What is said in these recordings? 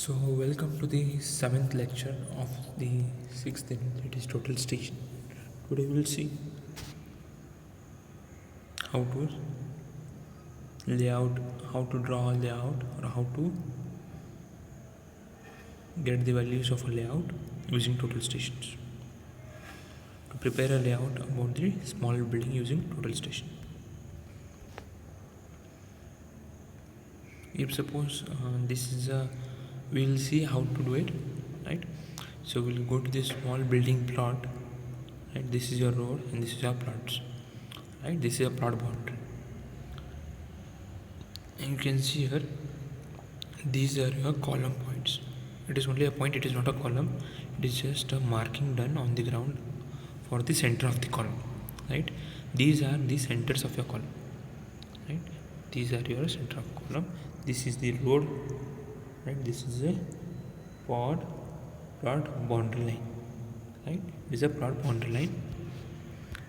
So, welcome to the 7th lecture of the 6th unit, that is total station. Today we will see how to layout, how to draw a layout, or how to get the values of a layout using total stations. To prepare a layout about the small building using total station. If suppose this is a, we will see how to do it, right? So we'll go to this small building plot, right? This is your road and this is your plots, right? This is a plot boundary, and you can see here these are your column points. It is only a point, it is not a column. It is just a marking done on the ground for the center of the column, right? These are the centers of your column, right? These are your center of column. This is the road, right? This is a plot boundary line, right? This is a plot boundary line,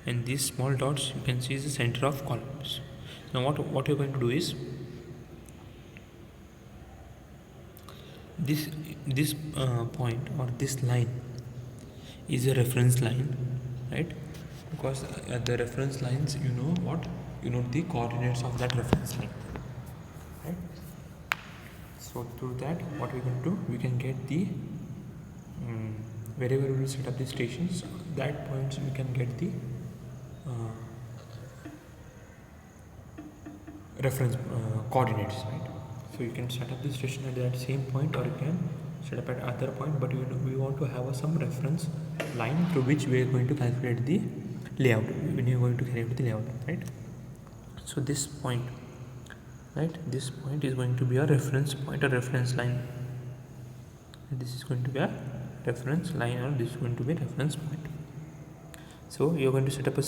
and these small dots you can see is the center of columns. Now what you're going to do is this point or this line is a reference line, right? Because the reference lines, you know what, you know the coordinates of that reference line, right? So through that, what we can do, we can get the wherever we will set up the stations, that points we can get the reference coordinates, right? So you can set up the station at that same point, or you can set up at other point, but we want to have some reference line through which we are going to calculate the layout when you are going to carry out the layout, right? So this point, right, this point is going to be a reference point or reference line, and this is going to be a reference line, or this is going to be a reference point. So you are going to set up a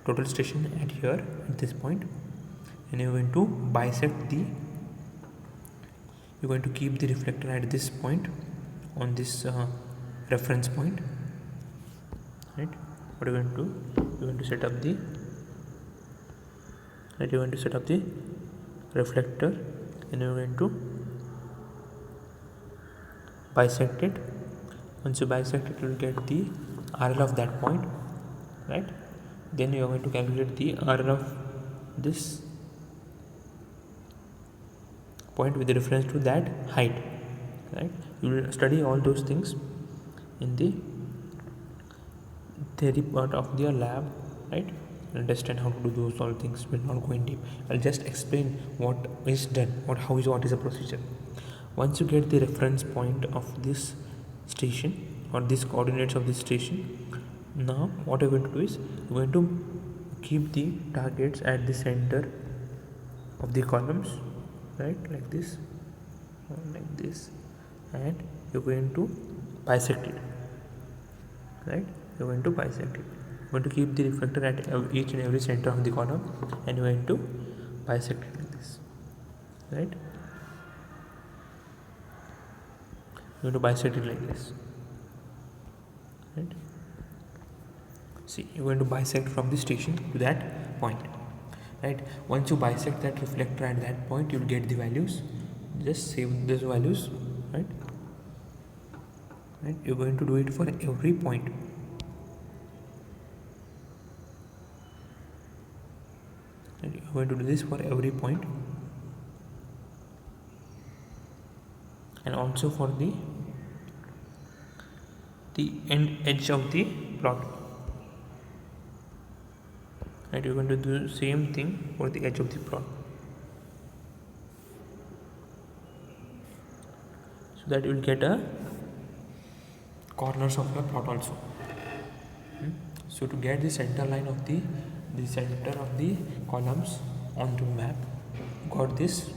total station at here at this point, and you're going to bisect the, you're going to keep the reflector at this point on this reference point, right? What you're going to do, you're going to set up the, right, you're going to set up the reflector, and you're going to bisect it. Once you bisect it, you will get the RL of that point, right? Then you are going to calculate the RL of this point with reference to that height, right? You will study all those things in the theory part of your lab, right? Understand how to do those all things. We'll not go in deep. I'll just explain what is done, what is the procedure. Once you get the reference point of this station or these coordinates of this station, now what you're going to do is you're going to keep the targets at the center of the columns, right, like this, and you're going to bisect it, right? You're going to bisect it. You're going to keep the reflector at each and every center of the column, and you're going to bisect it like this, right? You're going to bisect it like this, right? See, you're going to bisect from the station to that point, right? Once you bisect that reflector at that point, you'll get the values. Just save those values, right? You're going to do it for every point, and you're going to do this for every point, and also for the end edge of the plot, right? You're going to do the same thing for the edge of the plot, so that you will get a corners of your plot also. So to get the center line of the center of the columns onto map, got this,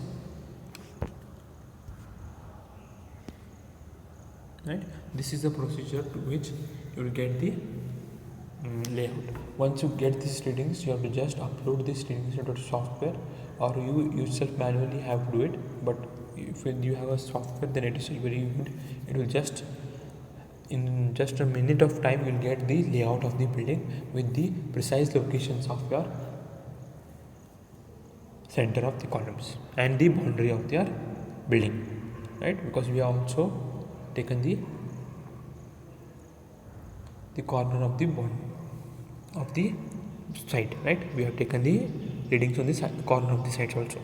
right? This is the procedure to which you will get the layout. Once you get these readings, you have to just upload these readings into software, or you yourself manually have to do it. But if you have a software, then it is very good. It will just, in just a minute of time, you will get the layout of the building with the precise locations of your center of the columns and the boundary of your building, right? Because we have also taken the corner of the bond of the side, right? We have taken the readings on the corner of the sides also,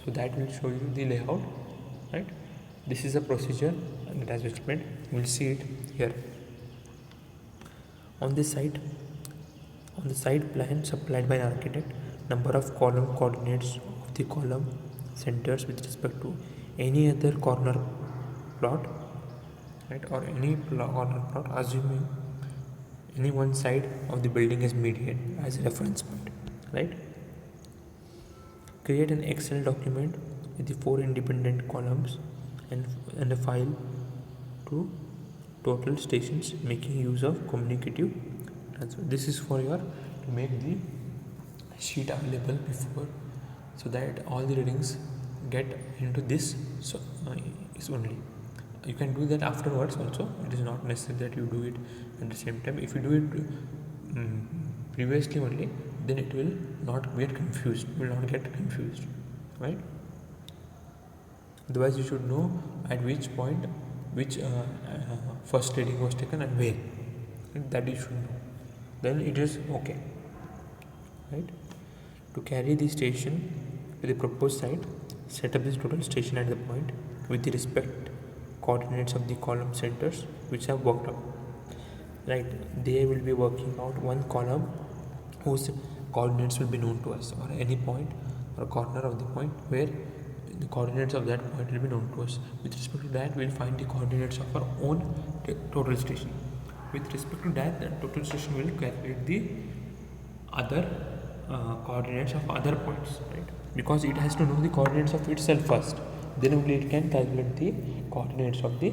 so that will show you the layout, right? This is a procedure that has been explained. You will see it here on the side. On the side plan supplied by an architect, number of column coordinates of the column centers with respect to any other corner plot, right? Or any corner plot, assuming any one side of the building is median as a reference point, right? Create an Excel document with the 4 independent columns and a file to total stations making use of communicative transfer. This is for your to make the sheet available before, so that all the readings get into this is only. You can do that afterwards also. It is not necessary that you do it at the same time. If you do it previously only, then it will not get confused. Right? Otherwise, you should know at which point which first reading was taken and where. That you should know. Then it is okay. Right? To carry the station to the proposed site, set up this total station at the point with the respect coordinates of the column centers which have worked out. Right? They will be working out one column whose coordinates will be known to us, or any point or corner of the point where the coordinates of that point will be known to us. With respect to that, we will find the coordinates of our own total station. With respect to that, the total station will calculate the other coordinates of other points, right? Because it has to know the coordinates of itself first, then only it can calculate the coordinates of the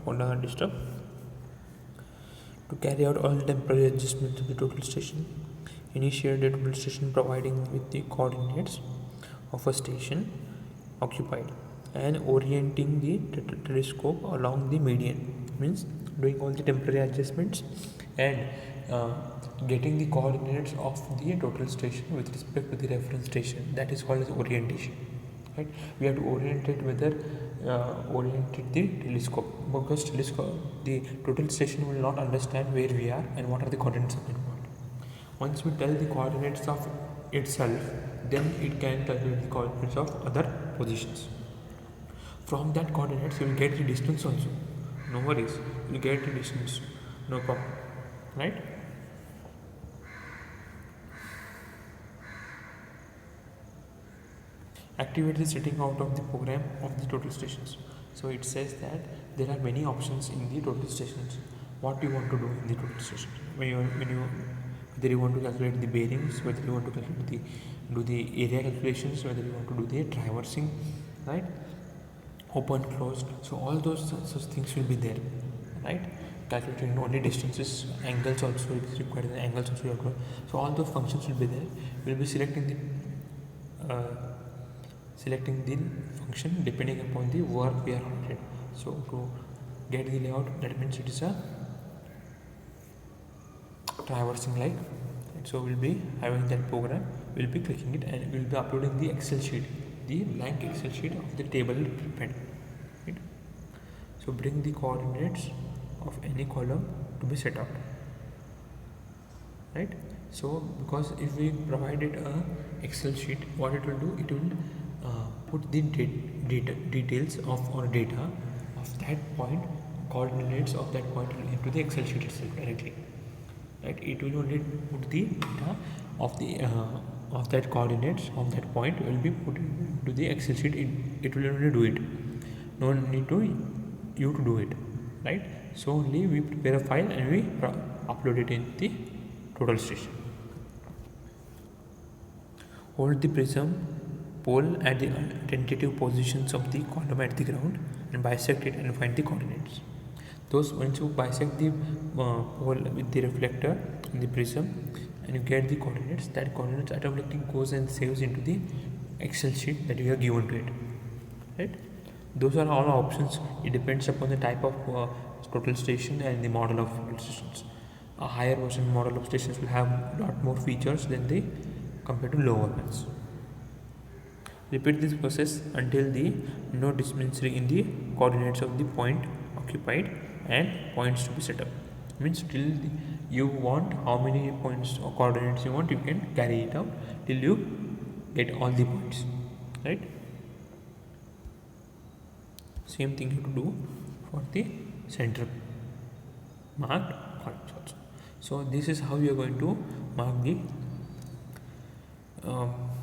hold on, disturb. To carry out all temporary adjustments of the total station, initiate the total station providing with the coordinates of a station occupied and orienting the telescope along the median. Means doing all the temporary adjustments and getting the coordinates of the total station with respect to the reference station. That is called as orientation. Right? We have to orientate whether oriented the telescope, because the total station will not understand where we are and what are the coordinates of that point. Once we tell the coordinates of itself, then it can calculate the coordinates of other positions. From that coordinates, you will get the distance also. No worries, you will get the distance, no problem, right? Activate the setting out of the program of the total stations. So it says that there are many options in the total stations. What you want to do in the total station? Whether you want to calculate the bearings, whether you want to calculate do the area calculations, whether you want to do the traversing, right? Open, closed. So all those such things will be there, right? Calculating only distances, angles also is required. The angles also required. So all those functions will be there. We'll be selecting the function depending upon the work we are on it. So to get the layout, that means it is a traversing like. So we'll be having that program, we'll be clicking it and we'll be uploading the Excel sheet, the blank Excel sheet of the table prepared. Right? So bring the coordinates of any column to be set out. Right? So because if we provided a Excel sheet, what it will do, it will put the details of or data of that point, coordinates of that point into the Excel sheet itself directly. Right? It will only put the data of the of that coordinates of that point will be put into the Excel sheet. It will only do it. No need to you to do it. Right? So only we prepare a file and we upload it in the total station. Hold the prism pole at the tentative positions of the column at the ground and bisect it and find the coordinates. Those once you bisect the pole with the reflector in the prism and you get the coordinates, that coordinates automatically goes and saves into the Excel sheet that you have given to it, right? Those are all options. It depends upon the type of total station and the model of total stations. A higher version model of stations will have a lot more features than they compared to lower ones. Repeat this process until the no discrepancy in the coordinates of the point occupied and points to be set up. Means till you want how many points or coordinates you want, you can carry it out till you get all the points, right? Same thing you have to do for the center marked columns also. So this is how you are going to mark the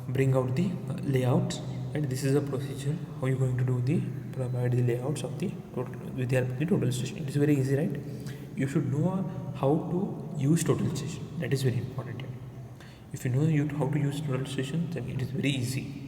bring out the layouts, and this is a procedure how you are going to do the provide the layouts of the total with the help of the total station. It is very easy, right? You should know how to use total station. That is very important here. If you know how to use total station, then it is very easy.